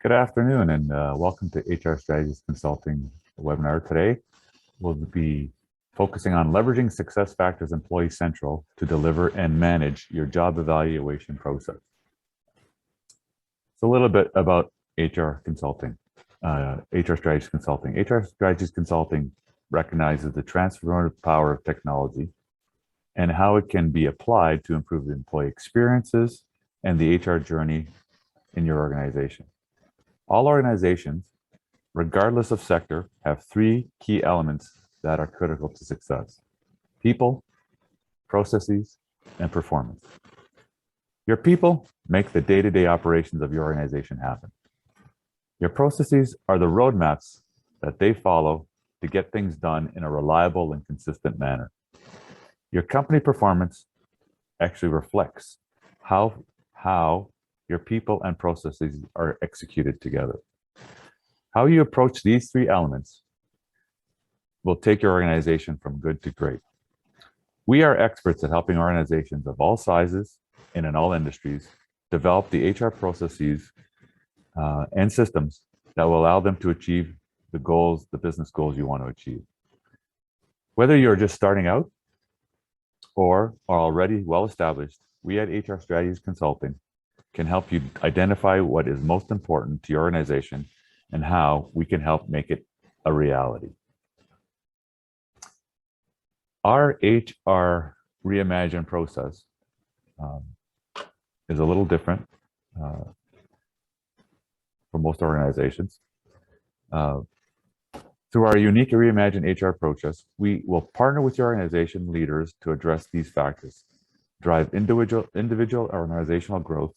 Good afternoon and welcome to HR Strategies Consulting webinar. Today, we'll be focusing on leveraging SuccessFactors Employee Central to deliver and manage your job evaluation process. So a little bit about HR consulting, HR Strategies Consulting. HR Strategies Consulting recognizes the transformative power of technology and how it can be applied to improve the employee experiences and the HR journey in your organization. All organizations, regardless of sector, have three key elements that are critical to success: people, processes, and performance. Your people make the day-to-day operations of your organization happen. Your processes are the roadmaps that they follow to get things done in a reliable and consistent manner. Your company performance actually reflects how your people and processes are executed together. How you approach these three elements will take your organization from good to great. We are experts at helping organizations of all sizes and in all industries develop the HR processes and systems that will allow them to achieve the goals, the business goals you want to achieve. Whether you're just starting out or are already well established, we at HR Strategies Consulting can help you identify what is most important to your organization and how we can help make it a reality. Our HR reimagined process is a little different for most organizations. Through our unique reimagined HR process, we will partner with your organization leaders to address these factors, drive individual organizational growth,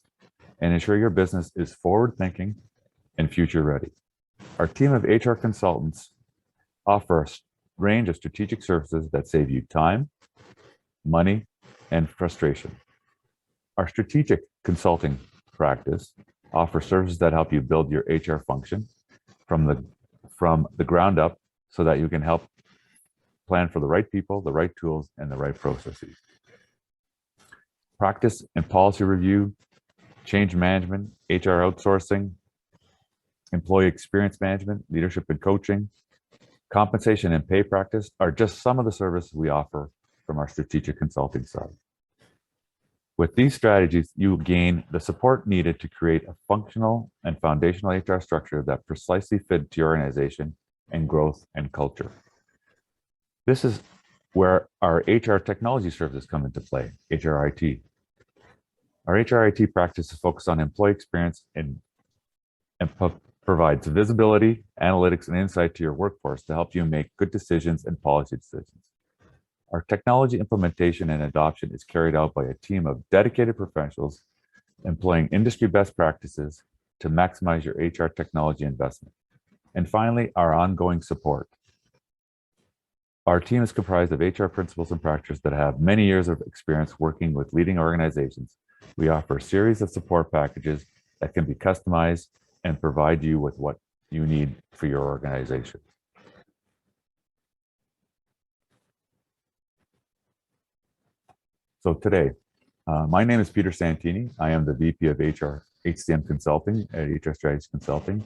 and ensure your business is forward-thinking and future-ready. Our team of HR consultants offer a range of strategic services that save you time, money, and frustration. Our strategic consulting practice offers services that help you build your HR function from the ground up so that you can help plan for the right people, the right tools, and the right processes. Practice and policy review, change management, HR outsourcing, employee experience management, leadership and coaching, compensation and pay practice are just some of the services we offer from our strategic consulting side. With these strategies, you gain the support needed to create a functional and foundational HR structure that precisely fit to your organization and growth and culture. This is where our HR technology services come into play, HRIT. Our HRIT practice is focused on employee experience and provides visibility, analytics, and insight to your workforce to help you make good decisions and policy decisions. Our technology implementation and adoption is carried out by a team of dedicated professionals employing industry best practices to maximize your HR technology investment. And finally, our ongoing support. Our team is comprised of HR principals and practitioners that have many years of experience working with leading organizations. We offer a series of support packages that can be customized and provide you with what you need for your organization. So today, my name is Peter Santini. I am the VP of HR HCM Consulting at HR Strategies Consulting.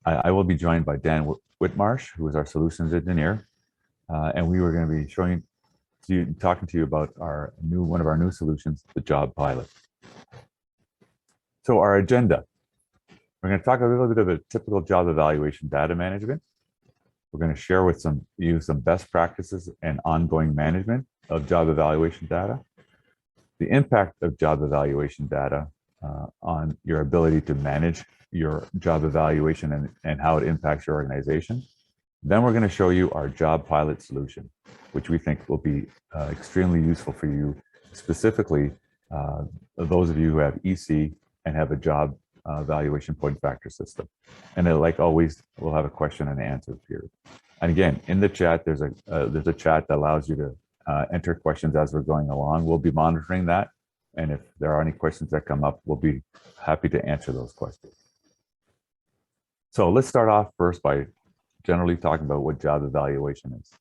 I will be joined by Dan Whitmarsh, who is our solutions engineer, and we were going to be talking to you about one of our new solutions, the Job Pilot. So our agenda. We're going to talk a little bit of a typical job evaluation data management. We're going to share with you some best practices and ongoing management of job evaluation data, the impact of job evaluation data on your ability to manage your job evaluation and how it impacts your organization. Then we're going to show you our Job Pilot solution, which we think will be extremely useful for you, specifically those of you who have EC and have a job evaluation point factor system. And like always, we'll have a question and answer period. And again, in the chat, there's a chat that allows you to enter questions as we're going along. We'll be monitoring that. And if there are any questions that come up, we'll be happy to answer those questions. So let's start off first by generally talking about what job evaluation is.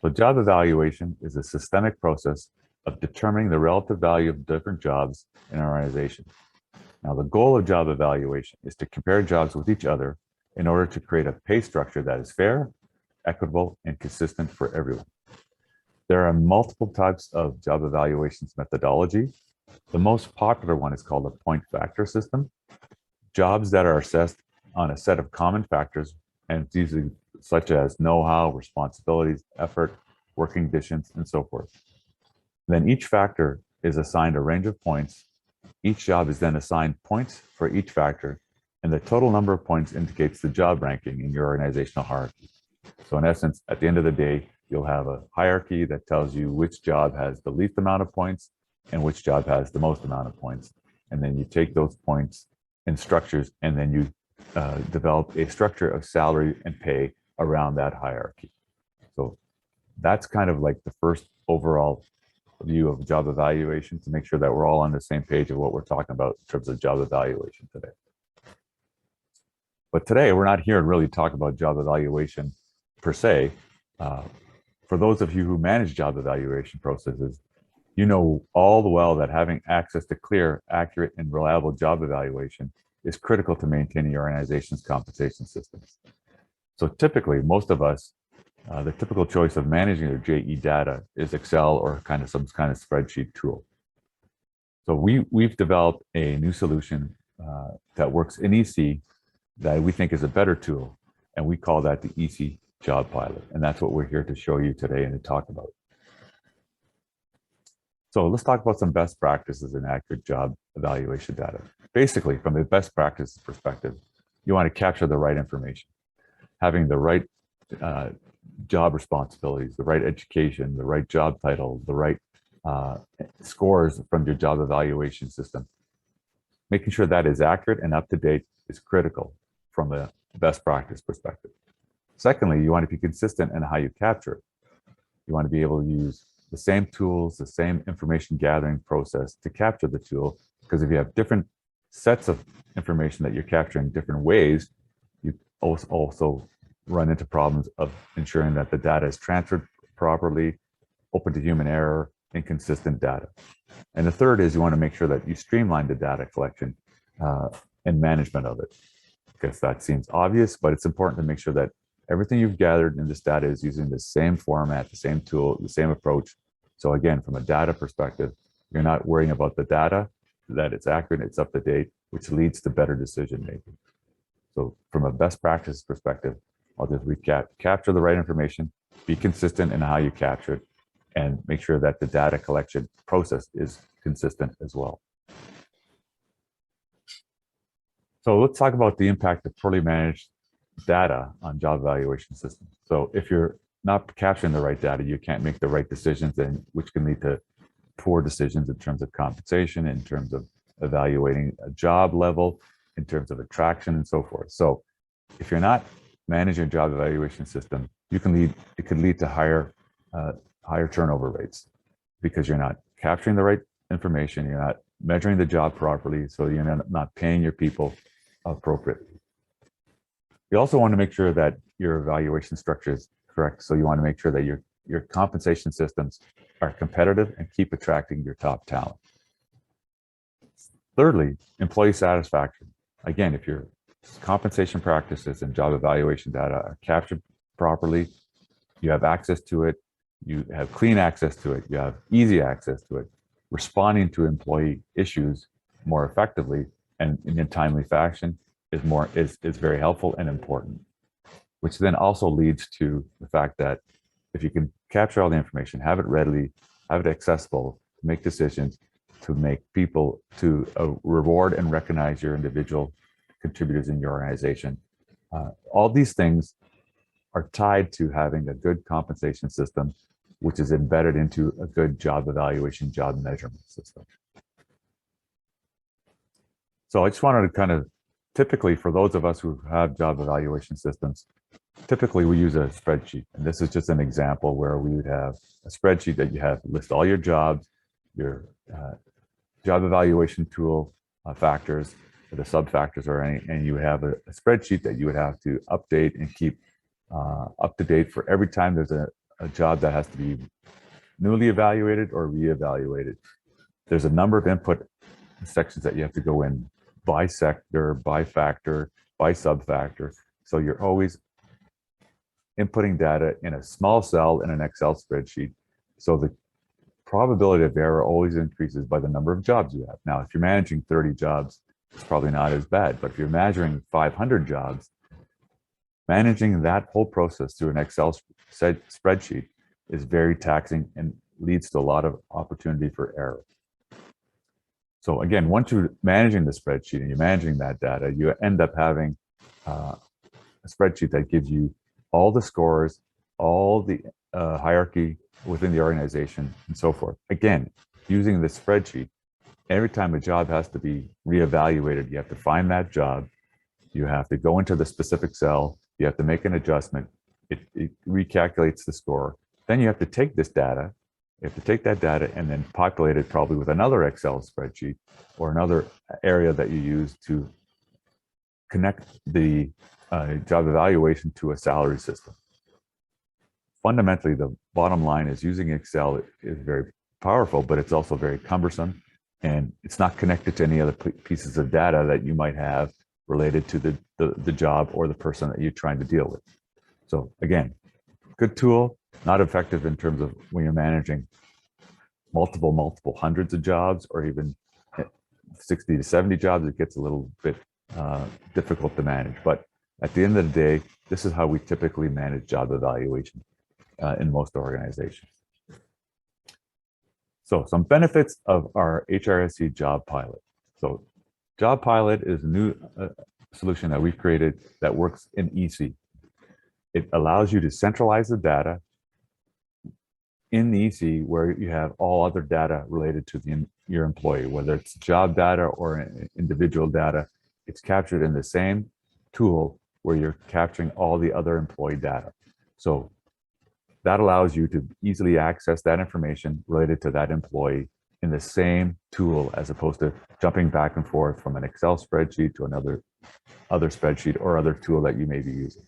So job evaluation is a systemic process of determining the relative value of different jobs in an organization. Now, the goal of job evaluation is to compare jobs with each other in order to create a pay structure that is fair, equitable, and consistent for everyone. There are multiple types of job evaluations methodology. The most popular one is called a point factor system. Jobs that are assessed on a set of common factors, and it's usually such as know-how, responsibilities, effort, working conditions, and so forth. Then each factor is assigned a range of points. Each job is then assigned points for each factor, and the total number of points indicates the job ranking in your organizational hierarchy. So in essence, at the end of the day, you'll have a hierarchy that tells you which job has the least amount of points and which job has the most amount of points. And then you take those points and structures, and then you develop a structure of salary and pay around that hierarchy. So that's kind of like the first overall view of job evaluation, to make sure that we're all on the same page of what we're talking about in terms of job evaluation today. But today, we're not here to really talk about job evaluation per se. For those of you who manage job evaluation processes, you know all the well that having access to clear, accurate, and reliable job evaluation is critical to maintaining your organization's compensation systems. So typically, most of us, the typical choice of managing their JE data is Excel or some kind of spreadsheet tool. So we've developed a new solution that works in EC that we think is a better tool, and we call that the EC Job Pilot. And that's what we're here to show you today and to talk about. So let's talk about some best practices in accurate job evaluation data. Basically, from a best practices perspective, you want to capture the right information, having the right job responsibilities, the right education, the right job title, the right scores from your job evaluation system. Making sure that is accurate and up to date is critical from a best practice perspective. Secondly, you want to be consistent in how you capture it. You want to be able to use the same tools, the same information gathering process to capture the tool, because if you have different sets of information that you're capturing different ways, you also run into problems of ensuring that the data is transferred properly, open to human error, and consistent data. And the third is you want to make sure that you streamline the data collection and management of it. Because that seems obvious, but it's important to make sure that everything you've gathered in this data is using the same format, the same tool, the same approach. So again, from a data perspective, you're not worrying about the data, that it's accurate, it's up to date, which leads to better decision making. So from a best practice perspective, I'll just recap: capture the right information, be consistent in how you capture it, and make sure that the data collection process is consistent as well. So let's talk about the impact of poorly managed data on job evaluation systems. So if you're not capturing the right data, you can't make the right decisions, and which can lead to poor decisions in terms of compensation, in terms of evaluating a job level, in terms of attraction, and so forth. So if you're not managing a job evaluation system, it could lead to higher turnover rates, because you're not capturing the right information, you're not measuring the job properly, so you're not paying your people appropriately. You also want to make sure that your evaluation structure is correct. So you want to make sure that your compensation systems are competitive and keep attracting your top talent. Thirdly, employee satisfaction. Again, if your compensation practices and job evaluation data are captured properly, you have access to it, you have clean access to it, you have easy access to it, responding to employee issues more effectively and in a timely fashion is very helpful and important, which then also leads to the fact that if you can capture all the information, have it readily, have it accessible, to make decisions, to make people, to reward and recognize your individual contributors in your organization. All these things are tied to having a good compensation system, which is embedded into a good job evaluation, job measurement system. So I just wanted to kind of, typically for those of us who have job evaluation systems, typically we use a spreadsheet. And this is just an example where we would have a spreadsheet that you have list all your jobs, your job evaluation tool factors, the sub-factors or any, and you have a spreadsheet that you would have to update and keep up to date for every time there's a job that has to be newly evaluated or reevaluated. There's a number of input sections that you have to go in by sector, by factor, by sub-factor. So you're always inputting data in a small cell in an Excel spreadsheet. So the probability of error always increases by the number of jobs you have. Now, if you're managing 30 jobs, it's probably not as bad. But if you're measuring 500 jobs, managing that whole process through an Excel spreadsheet is very taxing and leads to a lot of opportunity for error. So again, once you're managing the spreadsheet and you're managing that data, you end up having a spreadsheet that gives you all the scores, all the hierarchy within the organization, and so forth. Again, using this spreadsheet, every time a job has to be reevaluated, you have to find that job, you have to go into the specific cell, you have to make an adjustment, it recalculates the score. Then you have to take this data, you have to take that data and then populate it probably with another Excel spreadsheet or another area that you use to connect the job evaluation to a salary system. Fundamentally, the bottom line is using Excel is very powerful, but it's also very cumbersome, and it's not connected to any other pieces of data that you might have related to the job or the person that you're trying to deal with. So again, good tool, not effective in terms of when you're managing multiple hundreds of jobs or even 60 to 70 jobs. It gets a little bit difficult to manage. But at the end of the day, this is how we typically manage job evaluation in most organizations. So some benefits of our HRSC job pilot. So job pilot is a new solution that we've created that works in EC. It allows you to centralize the data in the EC where you have all other data related to your employee, whether it's job data or individual data. It's captured in the same tool where you're capturing all the other employee data. So that allows you to easily access that information related to that employee in the same tool, as opposed to jumping back and forth from an Excel spreadsheet to another spreadsheet or other tool that you may be using.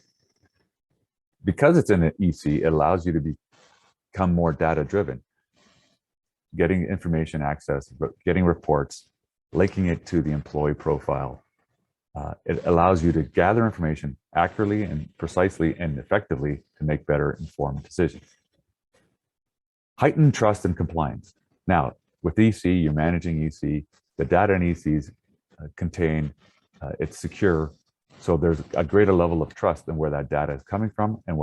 Because it's in an EC, it allows you to become more data driven, getting information access, getting reports, linking it to the employee profile. It allows you to gather information accurately and precisely and effectively to make better informed decisions. Heightened trust and compliance. Now, with EC, you're managing EC. The data in ECs contain, it's secure. So there's a greater level of trust in where that data is coming from and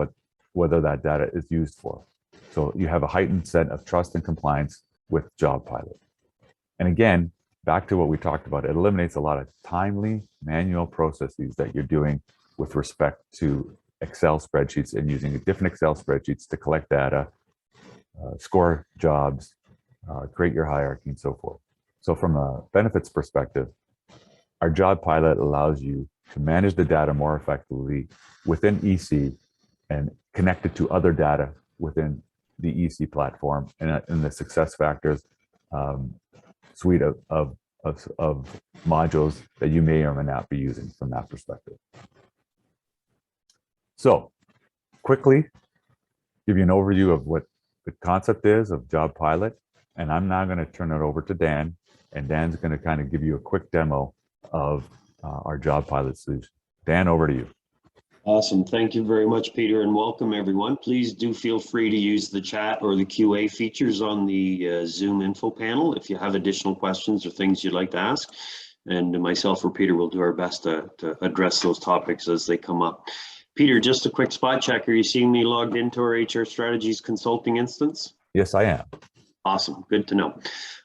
whether that data is used for. So you have a heightened set of trust and compliance with Job Pilot. And again, back to what we talked about, it eliminates a lot of timely manual processes that you're doing with respect to Excel spreadsheets and using different Excel spreadsheets to collect data, score jobs, create your hierarchy, and so forth. So from a benefits perspective, our Job Pilot allows you to manage the data more effectively within EC and connect it to other data within the EC platform and in the SuccessFactors suite of modules that you may or may not be using from that perspective. So quickly give you an overview of what the concept is of Job Pilot. And I'm now going to turn it over to Dan, and Dan's going to kind of give you a quick demo of our Job Pilot solution. Dan, over to you. Awesome. Thank you very much, Peter, and welcome everyone. Please do feel free to use the chat or the QA features on the Zoom info panel if you have additional questions or things you'd like to ask. And myself or Peter will do our best to address those topics as they come up. Peter, just a quick spot check. Are you seeing me logged into our HR Strategies Consulting instance? Yes, I am. Awesome. Good to know.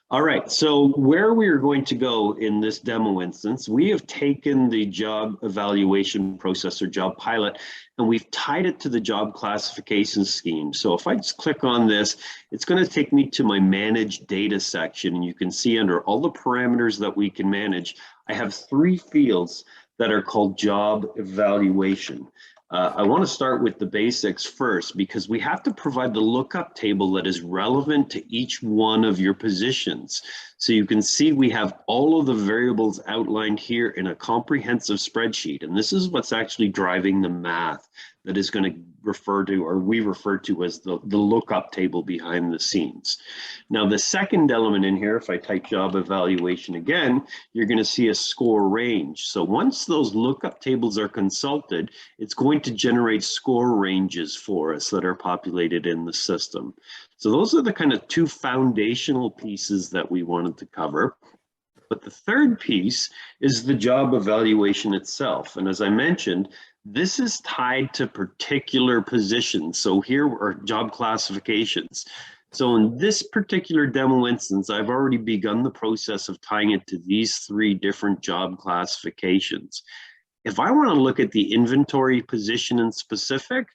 All right, so where we are going to go in this demo instance, we have taken the job evaluation process or Job Pilot, and we've tied it to the job classification scheme. So if I just click on this, it's going to take me to my manage data section, and you can see under all the parameters that we can manage, I have 3 fields that are called job evaluation. I want to start with the basics first, because we have to provide the lookup table that is relevant to each one of your positions. So you can see we have all of the variables outlined here in a comprehensive spreadsheet, and this is what's actually driving the math that is going to refer to, or we refer to as the lookup table behind the scenes. Now, the second element in here, if I type job evaluation again, you're going to see a score range. So once those lookup tables are consulted, it's going to generate score ranges for us that are populated in the system. So those are the kind of two foundational pieces that we wanted to cover. But the third piece is the job evaluation itself. And as I mentioned, this is tied to particular positions. So here are job classifications. So in this particular demo instance, I've already begun the process of tying it to these three different job classifications. If I want to look at the inventory position in specific,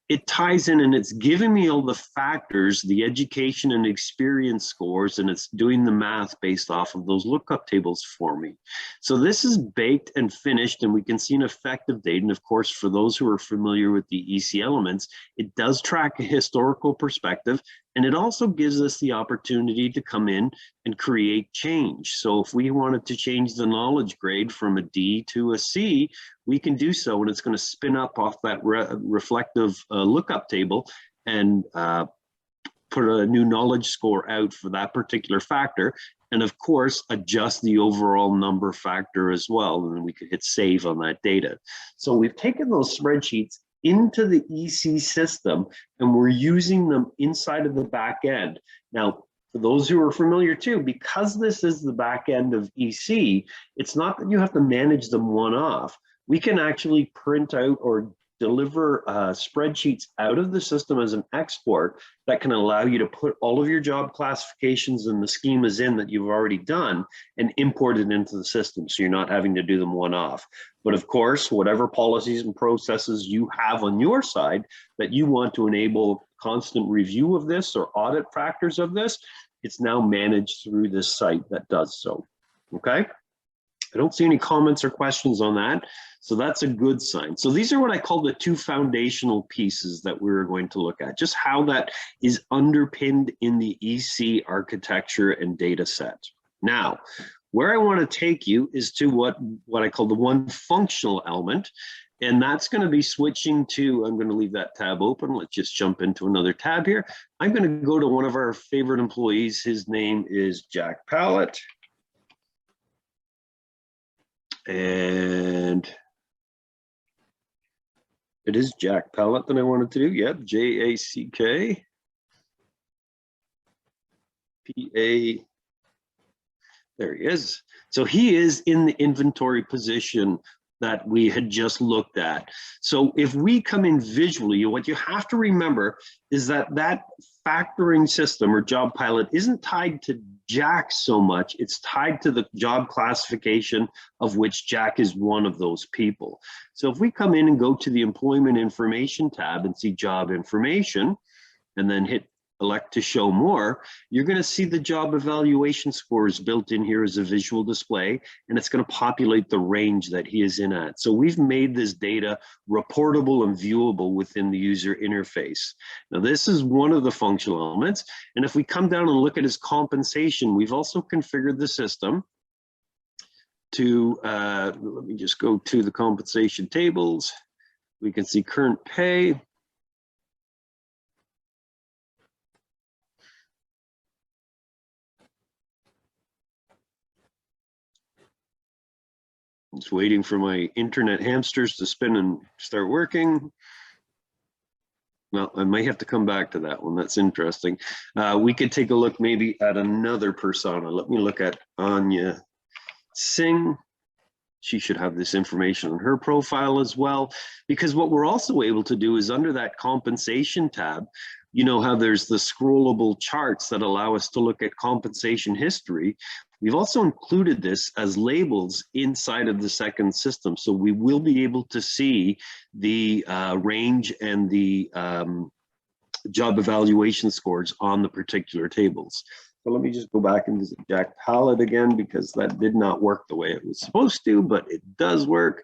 it ties in and it's giving me all the factors, the education and experience scores, and it's doing the math based off of those lookup tables for me. So this is baked and finished, and we can see an effective date. And of course, for those who are familiar with the EC elements, it does track a historical perspective, and it also gives us the opportunity to come in and create change. So if we wanted to change the knowledge grade from a D to a C, we can do so, and it's going to spin up off that reflective lookup table and put a new knowledge score out for that particular factor, and of course adjust the overall number factor as well, and then we could hit save on that data. So we've taken those spreadsheets into the EC system, and we're using them inside of the back end. Now, for those who are familiar too, because this is the back end of EC, it's not that you have to manage them one-off. We can actually print out or deliver spreadsheets out of the system as an export that can allow you to put all of your job classifications and the schemas in that you've already done and import it into the system, so you're not having to do them one-off. But of course, whatever policies and processes you have on your side that you want to enable constant review of this or audit factors of this, it's now managed through this site that does so. Okay? I don't see any comments or questions on that, so that's a good sign. So these are what I call the two foundational pieces that we're going to look at, just how that is underpinned in the EC architecture and data set. Now, where I want to take you is to what I call the one functional element, and that's going to be switching to, I'm going to leave that tab open. Let's just jump into another tab here. I'm going to go to one of our favorite employees. His name is Jack Pallett. And it is Jack Pallett that I wanted to do. Yep, J-A-C-K P-A. There he is. So he is in the inventory position that we had just looked at. So if we come in visually, what you have to remember is that that factoring system or job pilot isn't tied to Jack so much, it's tied to the job classification of which Jack is one of those people. So if we come in and go to the employment information tab and see job information, and then hit elect to show more, you're going to see the job evaluation scores built in here as a visual display, and it's going to populate the range that he is in at. So we've made this data reportable and viewable within the user interface. Now, this is one of the functional elements, and if we come down and look at his compensation, we've also configured the system to, let me just go to the compensation tables. We can see current pay. Just waiting for my internet hamsters to spin and start working. Well, I might have to come back to that one. That's interesting. We could take a look maybe at another persona. Let me look at Anya Singh. She should have this information on her profile as well, because what we're also able to do is under that compensation tab, you know how there's the scrollable charts that allow us to look at compensation history. We've also included this as labels inside of the second system. So we will be able to see the range and the job evaluation scores on the particular tables. So let me just go back and visit Jack Pallett again, because that did not work the way it was supposed to, but it does work.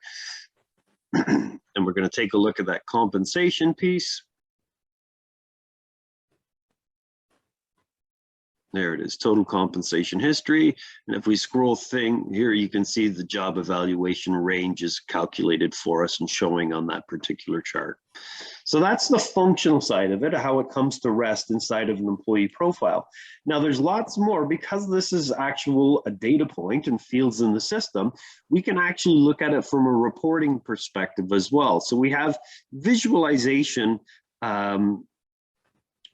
And we're going to take a look at that compensation piece. There it is, total compensation history. And if we scroll thing here, you can see the job evaluation range is calculated for us and showing on that particular chart. So that's the functional side of it, how it comes to rest inside of an employee profile. Now there's lots more because this is a data point and fields in the system. We can actually look at it from a reporting perspective as well. So we have visualization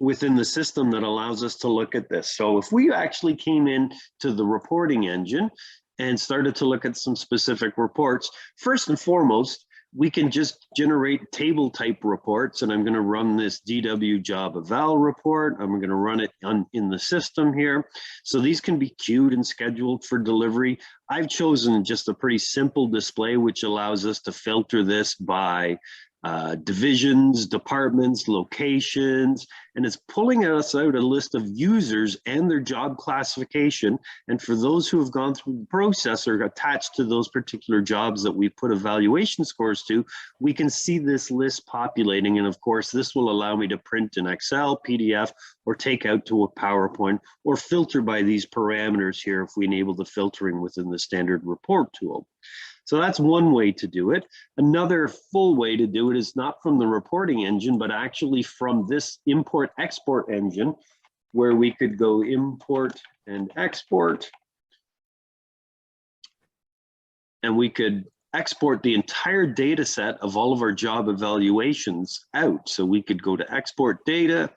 within the system that allows us to look at this. So if we actually came in to the reporting engine and started to look at some specific reports, first and foremost, we can just generate table type reports, and I'm going to run this DW job eval report. I'm going to run it in the system here. So these can be queued and scheduled for delivery. I've chosen just a pretty simple display, which allows us to filter this by divisions, departments, locations, and it's pulling us out a list of users and their job classification. And for those who have gone through the process or attached to those particular jobs that we put evaluation scores to, we can see this list populating. And of course, this will allow me to print in Excel, PDF, or take out to a PowerPoint, or filter by these parameters here if we enable the filtering within the standard report tool. So that's one way to do it. Another full way to do it is not from the reporting engine, but actually from this import-export engine, where we could go import and export. And we could export the entire data set of all of our job evaluations out. So we could go to export data,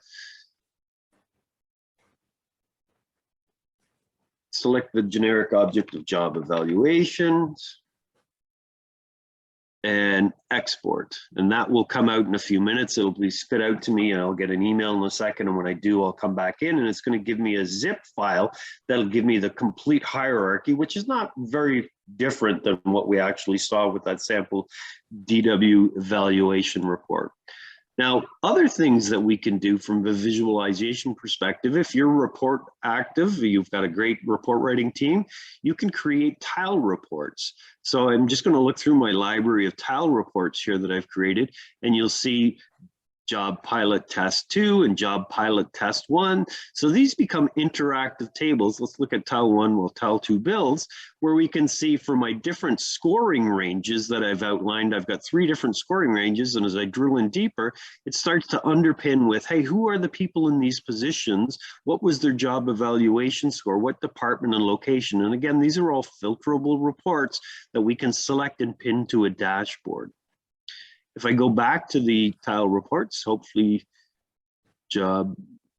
select the generic object of job evaluations, and export, and that will come out in a few minutes. It'll be spit out to me and I'll get an email in a second, and when I do, I'll come back in and it's going to give me a zip file that'll give me the complete hierarchy, which is not very different than what we actually saw with that sample DW evaluation report. Now, other things that we can do from the visualization perspective, if you're report active, you've got a great report writing team, you can create tile reports. So I'm just going to look through my library of tile reports here that I've created, and you'll see job pilot test 2 and job pilot test 1. So these become interactive tables. Let's look at tile 1, well, tile 2 builds, where we can see for my different scoring ranges that I've outlined, I've got 3 different scoring ranges. And as I drill in deeper, it starts to underpin with, hey, who are the people in these positions? What was their job evaluation score? What department and location? And again, these are all filterable reports that we can select and pin to a dashboard. If I go back to the tile reports, hopefully job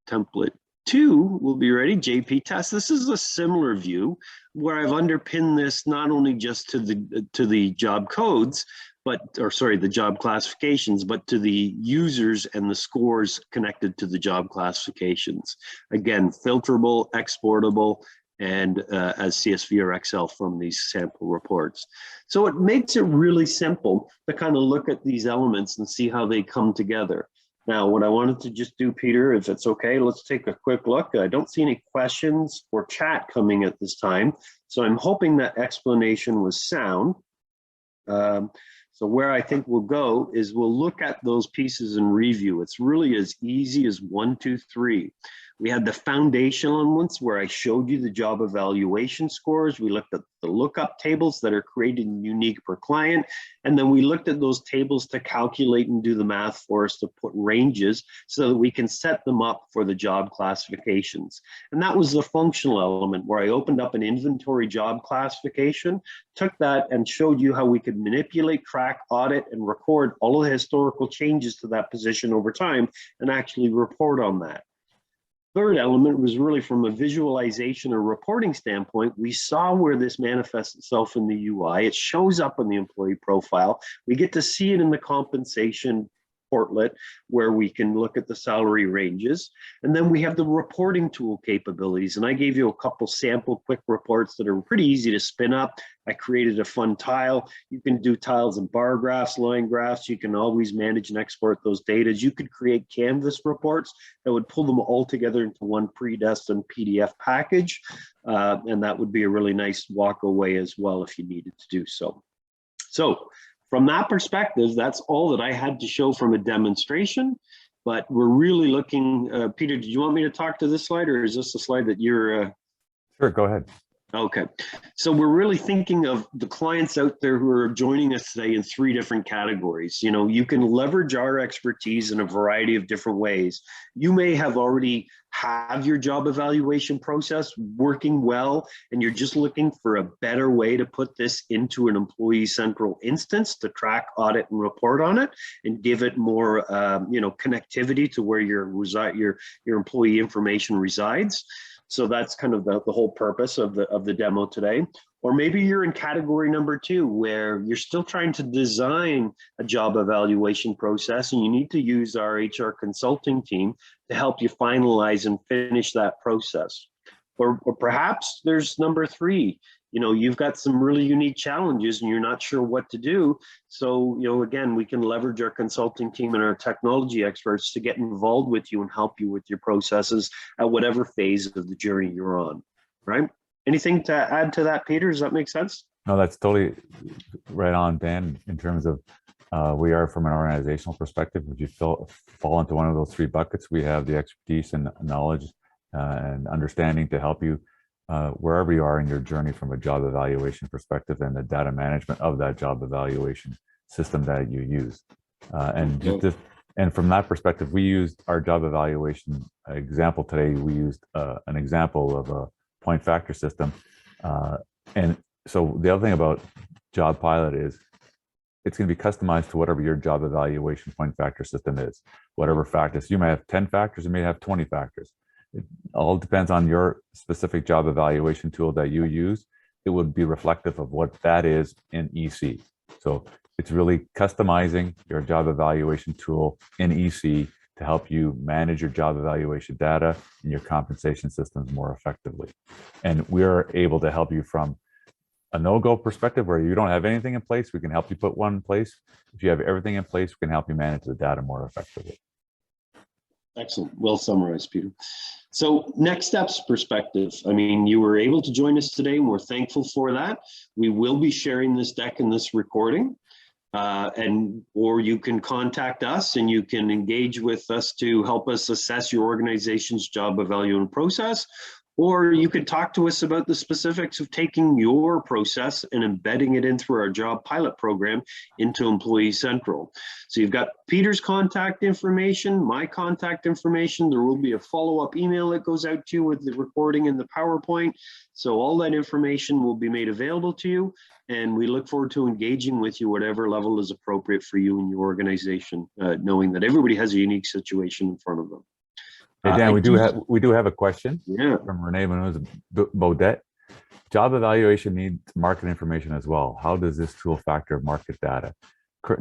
template 2 will be ready, JP test. This is a similar view where I've underpinned this not only just to the job codes, the job classifications, but to the users and the scores connected to the job classifications. Again, filterable, exportable, and as CSV or Excel from these sample reports. So it makes it really simple to kind of look at these elements and see how they come together. Now, what I wanted to just do, Peter, if it's okay, let's take a quick look. I don't see any questions or chat coming at this time, so I'm hoping that explanation was sound. So where I think we'll go is we'll look at those pieces and review. It's really as easy as 1, 2, 3. We had the foundational elements where I showed you the job evaluation scores. We looked at the lookup tables that are created unique per client. And then we looked at those tables to calculate and do the math for us to put ranges so that we can set them up for the job classifications. And that was the functional element where I opened up an inventory job classification, took that and showed you how we could manipulate, track, audit, and record all of the historical changes to that position over time and actually report on that. Third element was really from a visualization or reporting standpoint. We saw where this manifests itself in the UI. It shows up in the employee profile. We get to see it in the compensation portlet where we can look at the salary ranges. And then we have the reporting tool capabilities. And I gave you a couple sample quick reports that are pretty easy to spin up. I created a fun tile. You can do tiles and bar graphs, line graphs. You can always manage and export those data. You could create Canvas reports that would pull them all together into one predestined PDF package. And that would be a really nice walk away as well if you needed to do so. So from that perspective, that's all that I had to show from a demonstration. but we're really looking, Peter, did you want me to talk to this slide, or is this the slide that you're? Sure, go ahead. Okay, so we're really thinking of the clients out there who are joining us today in 3 different categories. You know, you can leverage our expertise in a variety of different ways. You may have already have your job evaluation process working well, and you're just looking for a better way to put this into an Employee Central instance to track, audit, and report on it, and give it more, you know, connectivity to where your employee information resides. So that's kind of the whole purpose of the demo today. Or maybe you're in category number 2, where you're still trying to design a job evaluation process, and you need to use our HR consulting team to help you finalize and finish that process. Or perhaps there's number 3. You know, you've got some really unique challenges and you're not sure what to do. So, you know, again, we can leverage our consulting team and our technology experts to get involved with you and help you with your processes at whatever phase of the journey you're on, right? Anything to add to that, Peter? Does that make sense? No, that's totally right on, Dan, in terms of we are, from an organizational perspective, if you fall into one of those 3 buckets, we have the expertise and knowledge and understanding to help you wherever you are in your journey from a job evaluation perspective, and the data management of that job evaluation system that you use. And from that perspective, we used our job evaluation example today. We used an example of a point factor system. And so the other thing about Job Pilot is it's going to be customized to whatever your job evaluation point factor system is, whatever factors. You may have 10 factors, you may have 20 factors. It all depends on your specific job evaluation tool that you use. It would be reflective of what that is in EC. So it's really customizing your job evaluation tool in EC to help you manage your job evaluation data and your compensation systems more effectively. And we're able to help you from a no-go perspective where you don't have anything in place. We can help you put one in place. If you have everything in place, we can help you manage the data more effectively. Excellent. Well summarized, Peter. So next steps perspective. I mean, you were able to join us today, and we're thankful for that. We will be sharing this deck and this recording, or you can contact us and you can engage with us to help us assess your organization's job evaluation process. Or you could talk to us about the specifics of taking your process and embedding it in through our job pilot program into Employee Central. So you've got Peter's contact information, my contact information. There will be a follow-up email that goes out to you with the recording and the PowerPoint. So all that information will be made available to you. And we look forward to engaging with you whatever level is appropriate for you and your organization, knowing that everybody has a unique situation in front of them. Hey Dan, we do have a question from Renee Baudet. Job evaluation needs market information as well. How does this tool factor market data?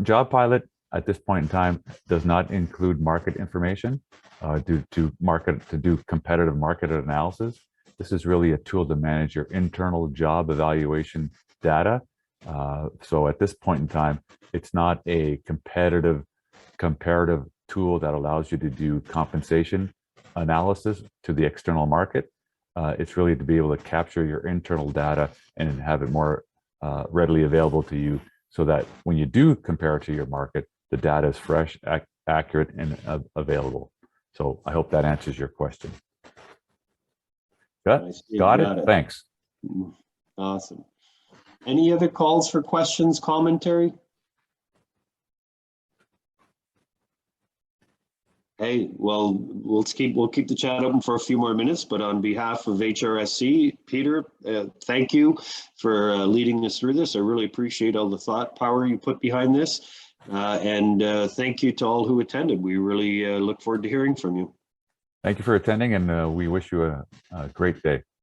Job Pilot at this point in time does not include market information due to do competitive market analysis. This is really a tool to manage your internal job evaluation data. So at this point in time, it's not a comparative tool that allows you to do compensation analysis to the external market. It's really to be able to capture your internal data and have it more readily available to you, so that when you do compare it to your market, the data is fresh, accurate, and available. So I hope that answers your question. Got it? Thanks. Awesome. Any other calls for questions, commentary? Hey, well, we'll keep the chat open for a few more minutes, but on behalf of HRSC, Peter, thank you for leading us through this. I really appreciate all the thought power you put behind this. And thank you to all who attended. We really look forward to hearing from you. Thank you for attending, and we wish you a great day.